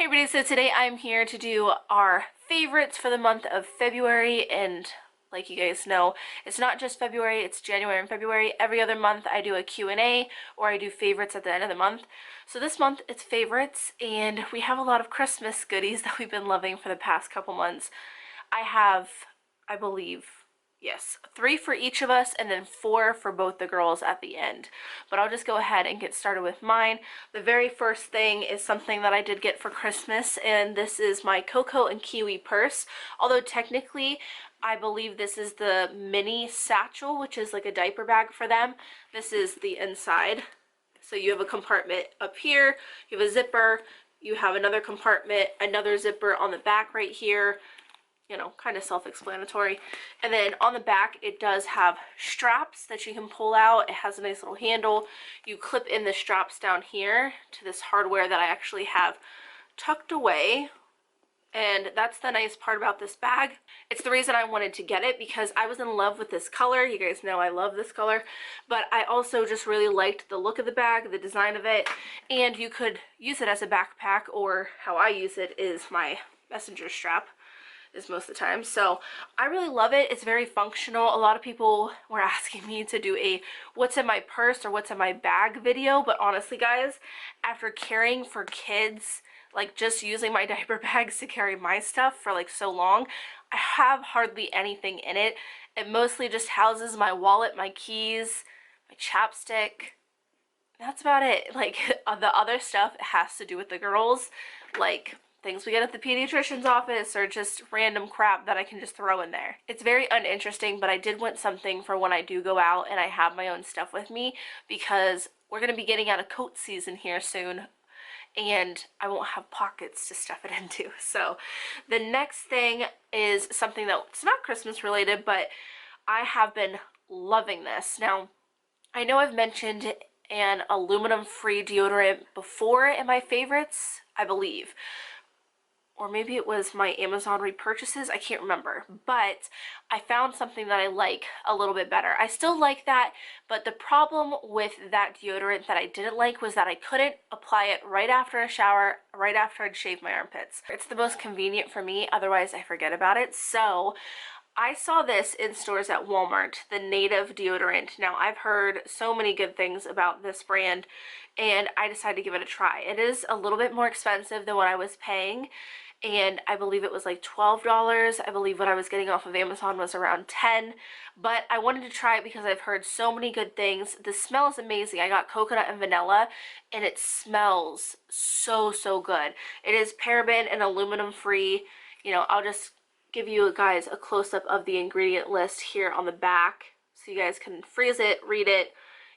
Everybody, so today I'm here to do our favorites for the month of February, and like you guys know, it's not just February, it's January and February. Every other month I do a Q&A or I do favorites at the end of the month. So this month it's favorites, and we have a lot of Christmas goodies that we've been loving for the past couple months. I have, I believe, yes, 3 for each of us and then 4 for both the girls at the end. But I'll just go ahead and get started with mine. The very first thing is something that I did get for Christmas, and this is my Coco&Kiwi purse. Although technically, I believe this is the mini satchel, which is like a diaper bag for them. This is the inside. So you have a compartment up here, you have a zipper, you have another compartment, another zipper on the back right here. You know, kind of self-explanatory. And then on the back it does have straps that you can pull out. It has a nice little handle. You clip in the straps down here to this hardware that I actually have tucked away, and that's the nice part about this bag. It's the reason I wanted to get it, because I was in love with this color. You guys know I love this color, but I also just really liked the look of the bag, the design of it, and you could use it as a backpack, or how I use it is my messenger strap is most of the time. So I really love it. It's very functional. A lot of people were asking me to do a what's in my purse or what's in my bag video, but honestly guys, after caring for kids, like just using my diaper bags to carry my stuff for like so long, I have hardly anything in it. It mostly just houses my wallet, my keys, my chapstick. That's about it. Like the other stuff has to do with the girls, like things we get at the pediatrician's office or just random crap that I can just throw in there. It's very uninteresting, but I did want something for when I do go out and I have my own stuff with me, because we're going to be getting out of coat season here soon and I won't have pockets to stuff it into. So the next thing is something that's not Christmas related, but I have been loving this. Now, I know I've mentioned an aluminum free deodorant before in my favorites, I believe. Or maybe it was my Amazon repurchases, I can't remember. But I found something that I like a little bit better. I still like that, but the problem with that deodorant that I didn't like was that I couldn't apply it right after a shower, right after I'd shaved my armpits. It's the most convenient for me, otherwise I forget about it. So I saw this in stores at Walmart, the Native deodorant. Now, I've heard so many good things about this brand, and I decided to give it a try. It is a little bit more expensive than what I was paying, and I believe it was like $12. I believe what I was getting off of Amazon was around $10, but I wanted to try it because I've heard so many good things. The smell is amazing. I got coconut and vanilla, and it smells so good. It is paraben and aluminum free. You know, I'll just give you guys a close-up of the ingredient list here on the back so you guys can freeze it, read it,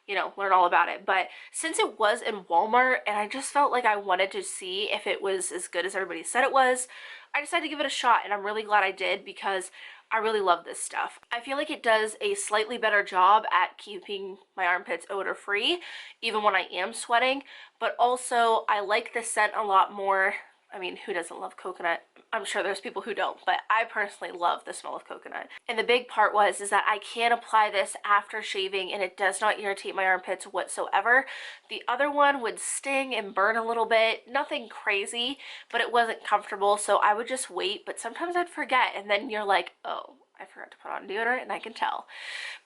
you know, learn all about it. But since it was in Walmart and I just felt like I wanted to see if it was as good as everybody said it was, I decided to give it a shot, and I'm really glad I did, because I really love this stuff. I feel like it does a slightly better job at keeping my armpits odor free even when I am sweating, but also I like the scent a lot more. I mean, who doesn't love coconut? I'm sure there's people who don't, but I personally love the smell of coconut. And the big part is that I can apply this after shaving and it does not irritate my armpits whatsoever. The other one would sting and burn a little bit, nothing crazy, but it wasn't comfortable, so I would just wait. But sometimes I'd forget, and then you're like, oh, I forgot to put on deodorant, and I can tell.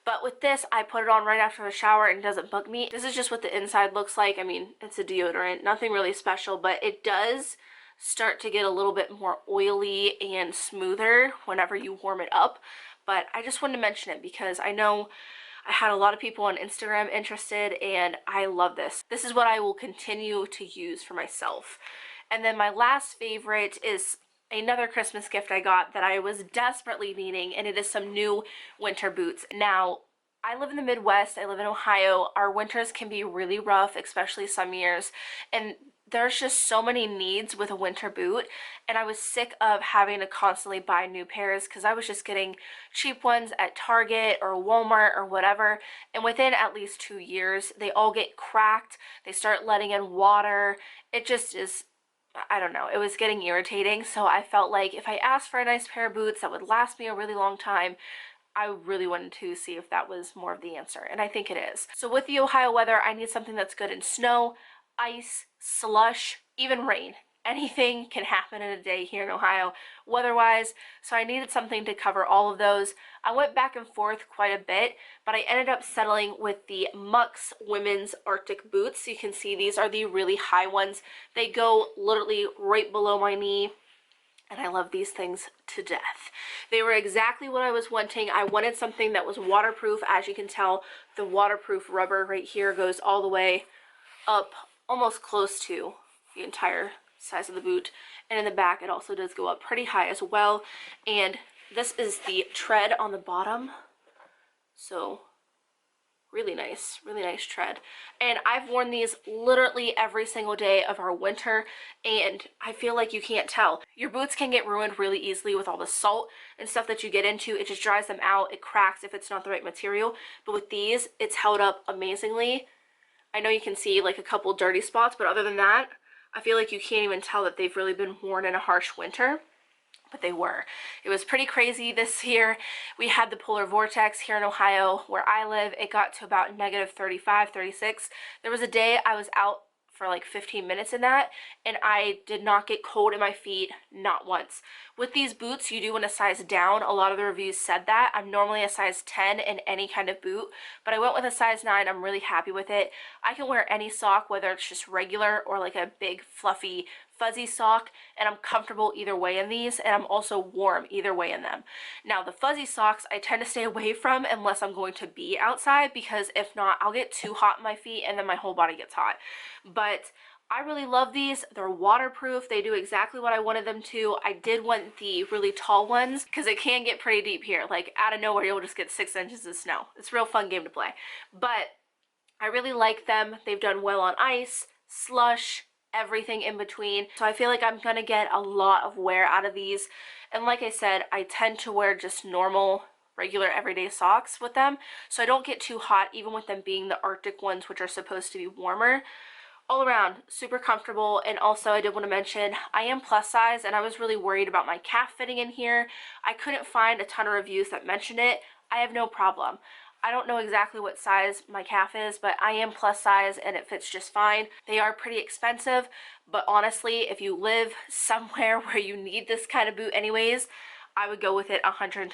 But with this, I put it on right after a shower and it doesn't bug me. This is just what the inside looks like. I mean, it's a deodorant, nothing really special, but it does start to get a little bit more oily and smoother whenever you warm it up. But I just wanted to mention it because I know I had a lot of people on Instagram interested, and I love this. This is what I will continue to use for myself. And then my last favorite is another Christmas gift I got that I was desperately needing, and it is some new winter boots. Now, I live in the Midwest, I live in Ohio. Our winters can be really rough, especially some years, and there's just so many needs with a winter boot, and I was sick of having to constantly buy new pairs because I was just getting cheap ones at Target or Walmart or whatever, and within at least 2 years they all get cracked, they start letting in water. It just is, I don't know, it was getting irritating. So I felt like if I asked for a nice pair of boots that would last me a really long time, I really wanted to see if that was more of the answer, and I think it is. So with the Ohio weather, I need something that's good in snow, ice, slush, even rain. anything can happen in a day here in Ohio weather-wise, so I needed something to cover all of those. I went back and forth quite a bit, but I ended up settling with the Muck's women's Arctic boots. You can see these are the really high ones. They go literally right below my knee, and I love these things to death. They were exactly what I was wanting. I wanted something that was waterproof. As you can tell, the waterproof rubber right here goes all the way up, almost close to the entire size of the boot, and in the back it also does go up pretty high as well. And this is the tread on the bottom, so really nice tread. And I've worn these literally every single day of our winter, and I feel like you can't tell. Your boots can get ruined really easily with all the salt and stuff that you get into. It just dries them out, it cracks if it's not the right material, but with these it's held up amazingly. I know you can see like a couple dirty spots, but other than that, I feel like you can't even tell that they've really been worn in a harsh winter, but they were. It was pretty crazy this year. We had the polar vortex here in Ohio where I live. It got to about negative 35, 36. There was a day I was out for like 15 minutes in that, and I did not get cold in my feet, not once. With these boots, you do want to size down. A lot of the reviews said that. I'm normally a size 10 in any kind of boot, but I went with a size 9. I'm really happy with it. I can wear any sock, whether it's just regular or like a big fluffy fuzzy sock, and I'm comfortable either way in these, and I'm also warm either way in them. Now the fuzzy socks I tend to stay away from unless I'm going to be outside, because if not, I'll get too hot in my feet and then my whole body gets hot. But I really love these. They're waterproof. They do exactly what I wanted them to. I did want the really tall ones because it can get pretty deep here. Like out of nowhere, you'll just get 6 inches of snow. It's a real fun game to play. But I really like them. They've done well on ice, slush, everything in between. So I feel like I'm gonna get a lot of wear out of these. And like I said, I tend to wear just normal, regular, everyday socks with them, so I don't get too hot, even with them being the Arctic ones, which are supposed to be warmer. All around, super comfortable. And also I did want to mention, I am plus size, and I was really worried about my calf fitting in here. I couldn't find a ton of reviews that mentioned it. I have no problem. I don't know exactly what size my calf is, but I am plus size and it fits just fine. They are pretty expensive, but honestly, if you live somewhere where you need this kind of boot anyways, I would go with it 110%.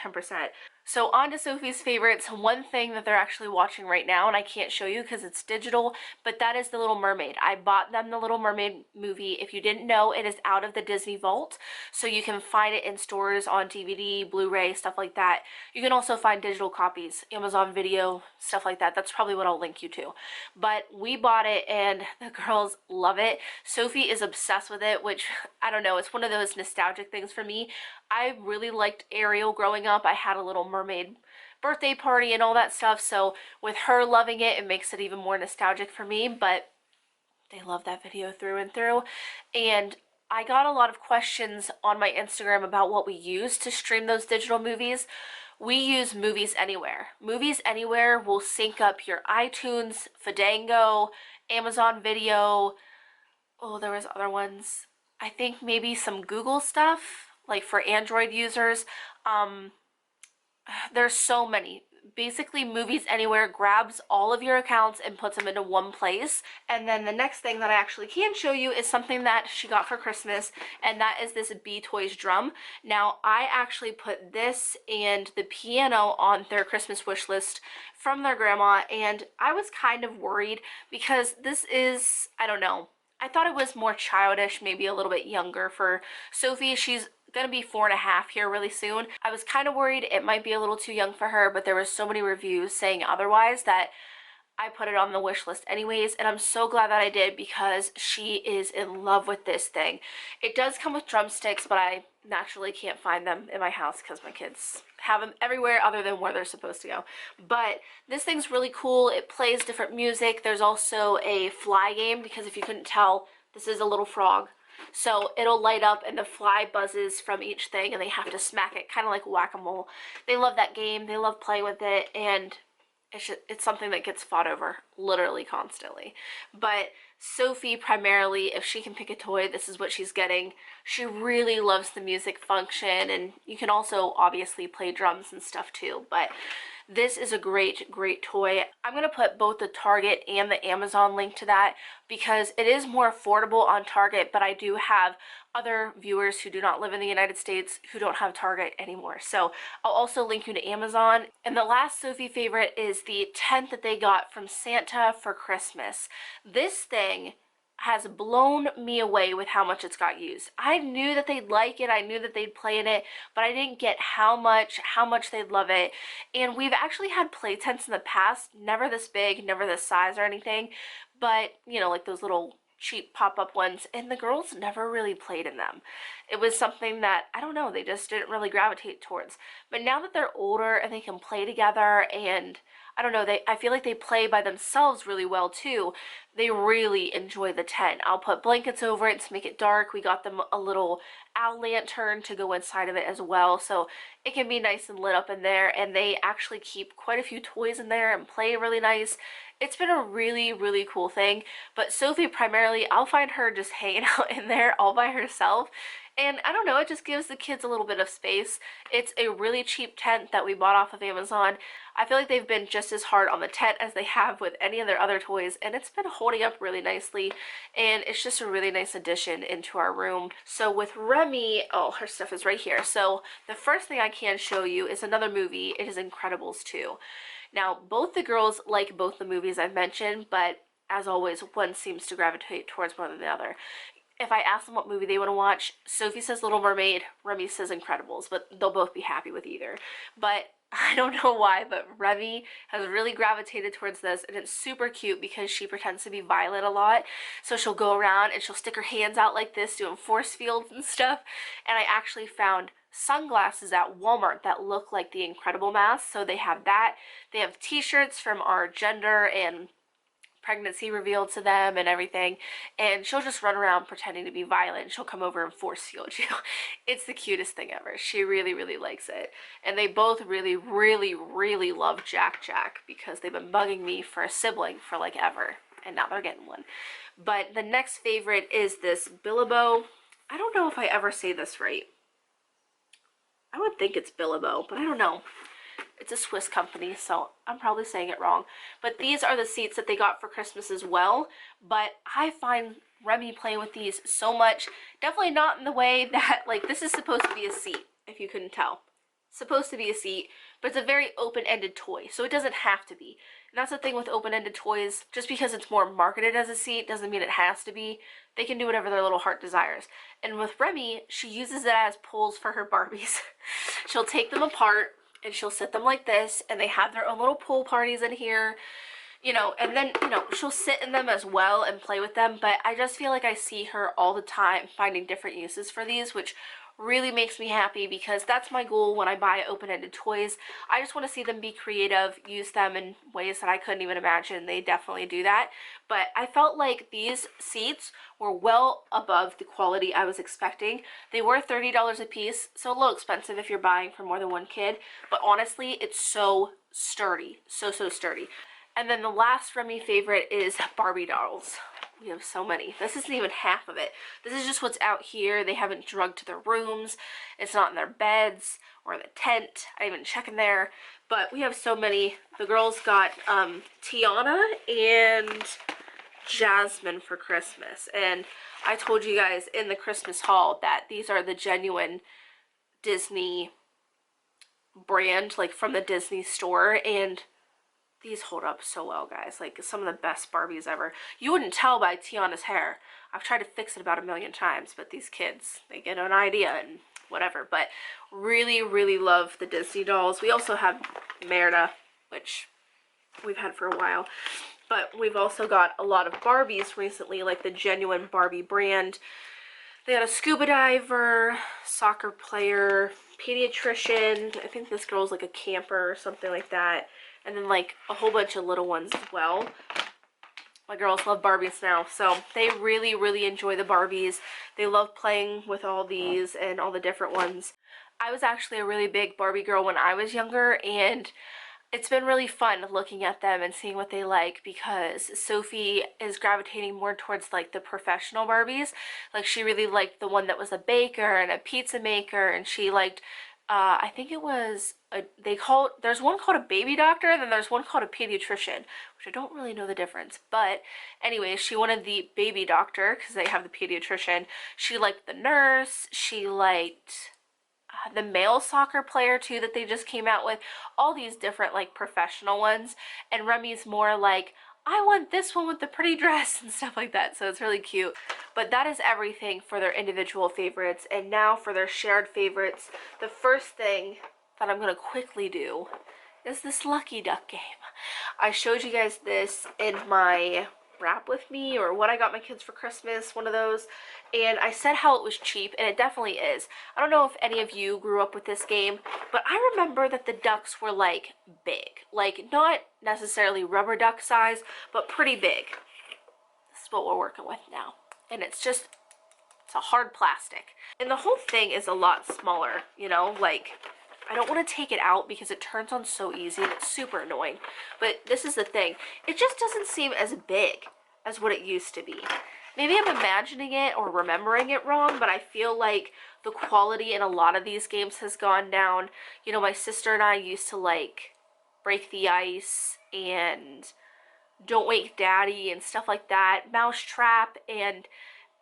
So on to Sophie's favorites. One thing that they're actually watching right now, and I can't show you because it's digital, but that is the Little Mermaid. I bought them the Little Mermaid movie. If you didn't know, it is out of the Disney Vault, so you can find it in stores on DVD, Blu-ray, stuff like that. You can also find digital copies, Amazon Video, stuff like that. That's probably what I'll link you to. But we bought it and the girls love it. Sophie is obsessed with it, which, I don't know, it's one of those nostalgic things for me. I really liked Ariel growing up. I had a Little Mermaid birthday party and all that stuff, so with her loving it, it makes it even more nostalgic for me. But they love that video through and through. And I got a lot of questions on my Instagram about what we use to stream those digital movies. We use Movies Anywhere. Movies Anywhere will sync up your iTunes, Fandango, Amazon Video. Oh, there was other ones. I think maybe some Google stuff, like for Android users. There's so many. Basically, Movies Anywhere grabs all of your accounts and puts them into one place. And then the next thing that I actually can show you is something that she got for Christmas, and that is this Bee Toys drum. Now, I actually put this and the piano on their Christmas wish list from their grandma, and I was kind of worried because this is, I don't know, I thought it was more childish, maybe a little bit younger for Sophie. She's gonna be 4.5 here really soon. I was kind of worried it might be a little too young for her, but there was so many reviews saying otherwise that I put it on the wish list anyways, and I'm so glad that I did because she is in love with this thing. It does come with drumsticks, but I naturally can't find them in my house because my kids have them everywhere other than where they're supposed to go. But this thing's really cool. It plays different music. There's also a fly game, because if you couldn't tell, this is a little frog. So it'll light up and the fly buzzes from each thing and they have to smack it, kind of like whack-a-mole. They love that game. They love playing with it, and it's something that gets fought over literally constantly. But Sophie, primarily, if she can pick a toy, this is what she's getting. She really loves the music function, and you can also obviously play drums and stuff too. But This is a great, great toy. I'm going to put both the Target and the Amazon link to that because it is more affordable on Target, but I do have other viewers who do not live in the United States who don't have Target anymore. So I'll also link you to Amazon. And the last Sophie favorite is the tent that they got from Santa for Christmas. This thing has blown me away with how much it's got used. I knew that they'd like it, I knew that they'd play in it, but I didn't get how much they'd love it. And we've actually had play tents in the past, never this big, never this size or anything, but you know, like those little cheap pop-up ones, and the girls never really played in them. It was something that, I don't know, they just didn't really gravitate towards. But now that they're older and they can play together, and I don't know, I feel like they play by themselves really well too. They really enjoy the tent. I'll put blankets over it to make it dark. We got them a little owl lantern to go inside of it as well, so it can be nice and lit up in there, and they actually keep quite a few toys in there and play really nice. It's been a really, really cool thing, but Sophie primarily, I'll find her just hanging out in there all by herself, and I don't know, it just gives the kids a little bit of space. It's a really cheap tent that we bought off of Amazon. I feel like they've been just as hard on the tent as they have with any of their other toys, and it's been holding up really nicely, and it's just a really nice addition into our room. So with Remy, oh, her stuff is right here. So the first thing I can show you is another movie. It is Incredibles 2. Now, both the girls like both the movies I've mentioned, but as always, one seems to gravitate towards more than the other. If I ask them what movie they want to watch, Sophie says Little Mermaid, Remy says Incredibles, but they'll both be happy with either. But I don't know why, but Remy has really gravitated towards this, and it's super cute because she pretends to be Violet a lot. So she'll go around and she'll stick her hands out like this, doing force fields and stuff. And I actually found sunglasses at Walmart that look like the Incredible mask. So they have that. They have t-shirts from our gender and pregnancy revealed to them and everything, and she'll just run around pretending to be Violet, and she'll come over and force field you. It's the cutest thing ever. She really, really likes it. And they both really, really, really love Jack because they've been bugging me for a sibling for like ever, and now they're getting one. But the next favorite is this Bilibo. I don't know if I ever say this right. I would think it's Bilibo, but I don't know. It's a Swiss company, so I'm probably saying it wrong. But these are the seats that they got for Christmas as well. But I find Remy playing with these so much. Definitely not in the way that, like, this is supposed to be a seat, if you couldn't tell. It's supposed to be a seat, but it's a very open-ended toy, so it doesn't have to be. And that's the thing with open-ended toys. Just because it's more marketed as a seat doesn't mean it has to be. They can do whatever their little heart desires. And with Remy, she uses it as poles for her Barbies. She'll take them apart, and she'll sit them like this, and they have their own little pool parties in here, you know, and then, you know, she'll sit in them as well and play with them. But I just feel like I see her all the time finding different uses for these, which really makes me happy because that's my goal when I buy open-ended toys. I just want to see them be creative, use them in ways that I couldn't even imagine. They definitely do that. But I felt like these seats were well above the quality I was expecting. They were $30 a piece, so a little expensive if you're buying for more than one kid, but honestly, it's so sturdy, so sturdy. And then the last Remy favorite is Barbie dolls. We have so many. This isn't even half of it. This is just what's out here. They haven't drugged to their rooms. It's not in their beds or the tent. I didn't even check in there. But we have so many. The girls got Tiana and Jasmine for Christmas. And I told you guys in the Christmas haul that these are the genuine Disney brand, like from the Disney store. And these hold up so well, guys. Like, some of the best Barbies ever. You wouldn't tell by Tiana's hair. I've tried to fix it about a million times, but these kids, they get an idea and whatever. But really, really love the Disney dolls. We also have Merida, which we've had for a while. But we've also got a lot of Barbies recently, like the genuine Barbie brand. They had a scuba diver, soccer player, pediatrician. I think this girl's like a camper or something like that. And then like a whole bunch of little ones as well. My girls love Barbies now, so they really, really enjoy the Barbies. They love playing with all these and all the different ones. I was actually a really big Barbie girl when I was younger, and it's been really fun looking at them and seeing what they like, because Sophie is gravitating more towards like the professional Barbies. Like, she really liked the one that was a baker and a pizza maker, and she liked I think it was there's one called a baby doctor, and then there's one called a pediatrician, which I don't really know the difference. But anyway, she wanted the baby doctor because they have the pediatrician. She liked the nurse. She liked the male soccer player too that they just came out with. All these different like professional ones. And Remy's more like, I want this one with the pretty dress and stuff like that. So it's really cute. But that is everything for their individual favorites. And now for their shared favorites, the first thing that I'm going to quickly do is this Lucky Duck game. I showed you guys this in my wrap with me, or what I got my kids for Christmas, one of those, and I said how it was cheap, and it definitely is. I don't know if any of you grew up with this game, but I remember that the ducks were like big, like not necessarily rubber duck size, but pretty big. This is what we're working with now, and it's a hard plastic, and the whole thing is a lot smaller, you know, like I don't want to take it out because it turns on so easy and it's super annoying. But this is the thing. It just doesn't seem as big as what it used to be. Maybe I'm imagining it or remembering it wrong, but I feel like the quality in a lot of these games has gone down. You know, my sister and I used to like Break the Ice and Don't Wake Daddy and stuff like that, Mousetrap, and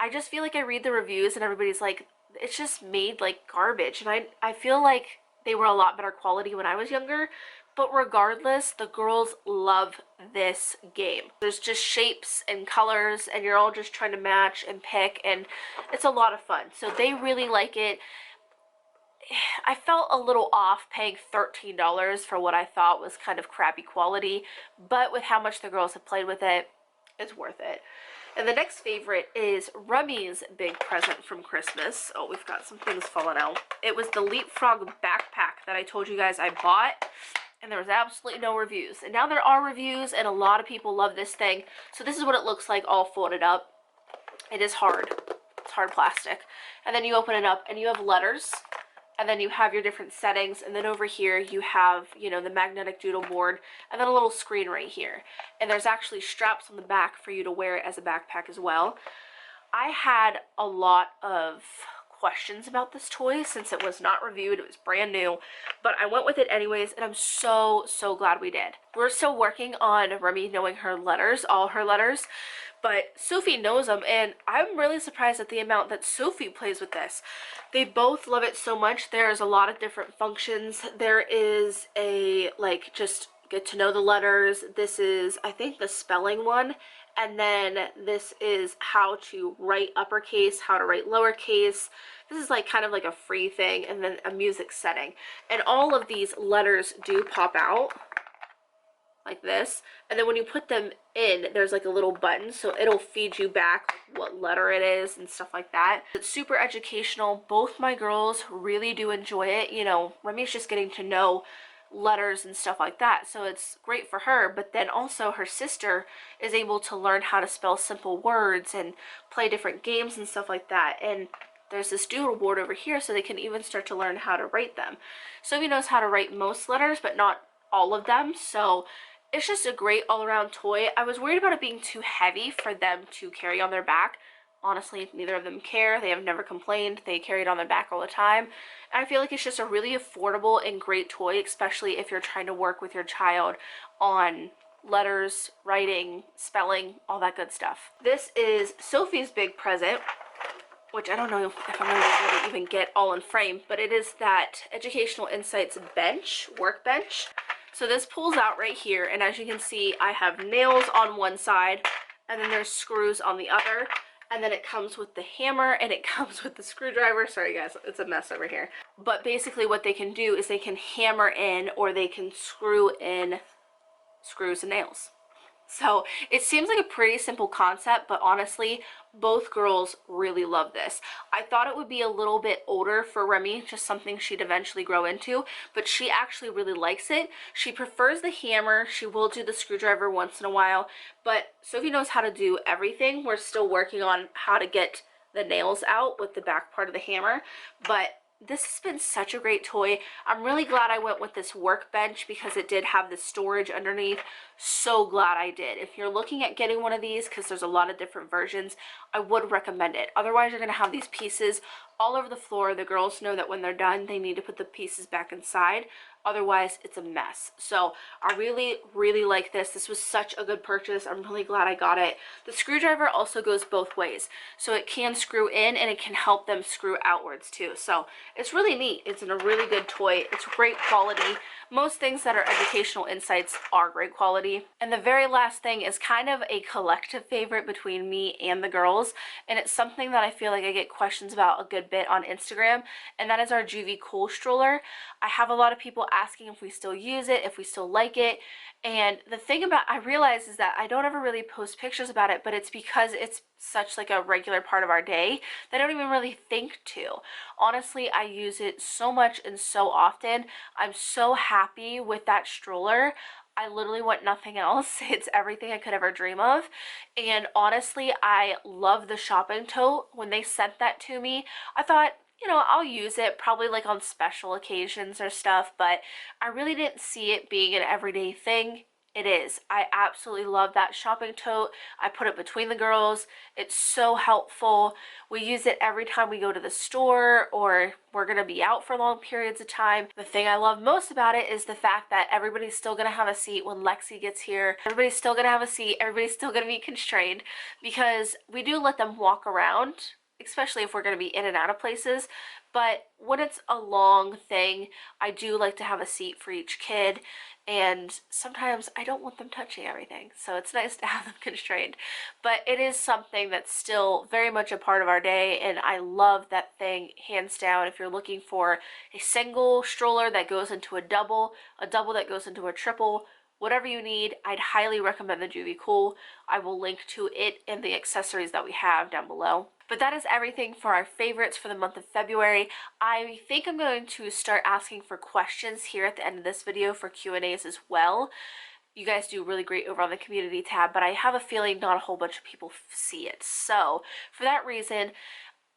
I just feel like I read the reviews and everybody's like, it's just made like garbage, and I feel like they were a lot better quality when I was younger. But regardless, the girls love this game. There's just shapes and colors, and you're all just trying to match and pick, and it's a lot of fun. So they really like it. I felt a little off paying $13 for what I thought was kind of crappy quality, but with how much the girls have played with it, it's worth it. And the next favorite is Remy's big present from Christmas. Oh, we've got some things falling out. It was the Leapfrog backpack that I told you guys I bought, and there was absolutely no reviews. And now there are reviews, and a lot of people love this thing. So this is what it looks like all folded up. It is hard. It's hard plastic. And then you open it up, and you have letters, and then you have your different settings, and then over here you have, you know, the magnetic doodle board, and then a little screen right here. And there's actually straps on the back for you to wear it as a backpack as well. I had a lot of questions about this toy since it was not reviewed, it was brand new, but I went with it anyways, and I'm so glad we did. We're still working on Remy knowing her letters, all her letters, but Sophie knows them, and I'm really surprised at the amount that Sophie plays with this. They both love it so much. There's a lot of different functions. There is a, like, just get to know the letters. This is, I think, the spelling one. And then this is how to write uppercase, how to write lowercase. This is like kind of like a free thing, and then a music setting. And all of these letters do pop out like this. And then when you put them in, there's like a little button, so it'll feed you back what letter it is and stuff like that. It's super educational. Both my girls really do enjoy it. You know, Remy's just getting to know letters and stuff like that, so it's great for her, but then also her sister is able to learn how to spell simple words and play different games and stuff like that. And there's this doodle board over here, so they can even start to learn how to write them. Sophie knows how to write most letters, but not all of them, so it's just a great all-around toy. I was worried about it being too heavy for them to carry on their back. Honestly, neither of them care. They have never complained. They carry it on their back all the time. And I feel like it's just a really affordable and great toy, especially if you're trying to work with your child on letters, writing, spelling, all that good stuff. This is Sophie's big present, which I don't know if I'm going to be able to even get all in frame, but it is that Educational Insights bench, workbench. So this pulls out right here, and as you can see, I have nails on one side, and then there's screws on the other. And then it comes with the hammer, and it comes with the screwdriver. Sorry guys, it's a mess over here. But basically what they can do is they can hammer in, or they can screw in screws and nails. So it seems like a pretty simple concept, but honestly, both girls really love this. I thought it would be a little bit older for Remy, just something she'd eventually grow into, but she actually really likes it. She prefers the hammer. She will do the screwdriver once in a while, but Sophie knows how to do everything. We're still working on how to get the nails out with the back part of the hammer, but this has been such a great toy. I'm really glad I went with this workbench because it did have the storage underneath. So glad I did. If you're looking at getting one of these, because there's a lot of different versions, I would recommend it. Otherwise, you're going to have these pieces all over the floor. The girls know that when they're done, they need to put the pieces back inside. Otherwise, it's a mess. So I really, really like this. This was such a good purchase. I'm really glad I got it. The screwdriver also goes both ways. So it can screw in and it can help them screw outwards too. So it's really neat. It's in a really good toy. It's great quality. Most things that are educational insights are great quality. And the very last thing is kind of a collective favorite between me and the girls. And it's something that I feel like I get questions about a good bit on Instagram. And that is our Joovy Qool stroller. I have a lot of people asking if we still use it, if we still like it. And the thing about I realize is that I don't ever really post pictures about it, but it's because it's such like a regular part of our day that I don't even really think to. Honestly, I use it so much and so often. I'm so happy with that stroller. I literally want nothing else. It's everything I could ever dream of. And honestly, I love the shopping tote. When they sent that to me, I thought, you know, I'll use it probably like on special occasions or stuff, but I really didn't see it being an everyday thing. It is. I absolutely love that shopping tote. I put it between the girls. It's so helpful. We use it every time we go to the store or we're going to be out for long periods of time. The thing I love most about it is the fact that everybody's still going to have a seat when Lexi gets here. Everybody's still going to have a seat. Everybody's still going to be constrained because we do let them walk around, especially if we're going to be in and out of places. But when it's a long thing, I do like to have a seat for each kid, and sometimes I don't want them touching everything, so it's nice to have them constrained. But it is something that's still very much a part of our day, and I love that thing hands down. If you're looking for a single stroller that goes into a double that goes into a triple, whatever you need, I'd highly recommend the Joovy Qool. I will link to it and the accessories that we have down below. But that is everything for our favorites for the month of February. I think I'm going to start asking for questions here at the end of this video for Q&As as well. You guys do really great over on the community tab, but I have a feeling not a whole bunch of people see it. So for that reason,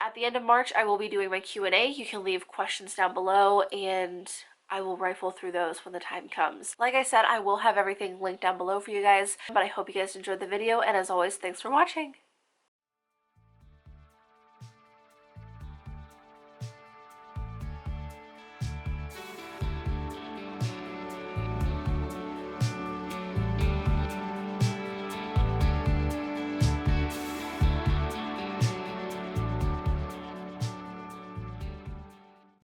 at the end of March, I will be doing my Q&A. You can leave questions down below and I will rifle through those when the time comes. Like I said, I will have everything linked down below for you guys, but I hope you guys enjoyed the video, and as always, thanks for watching.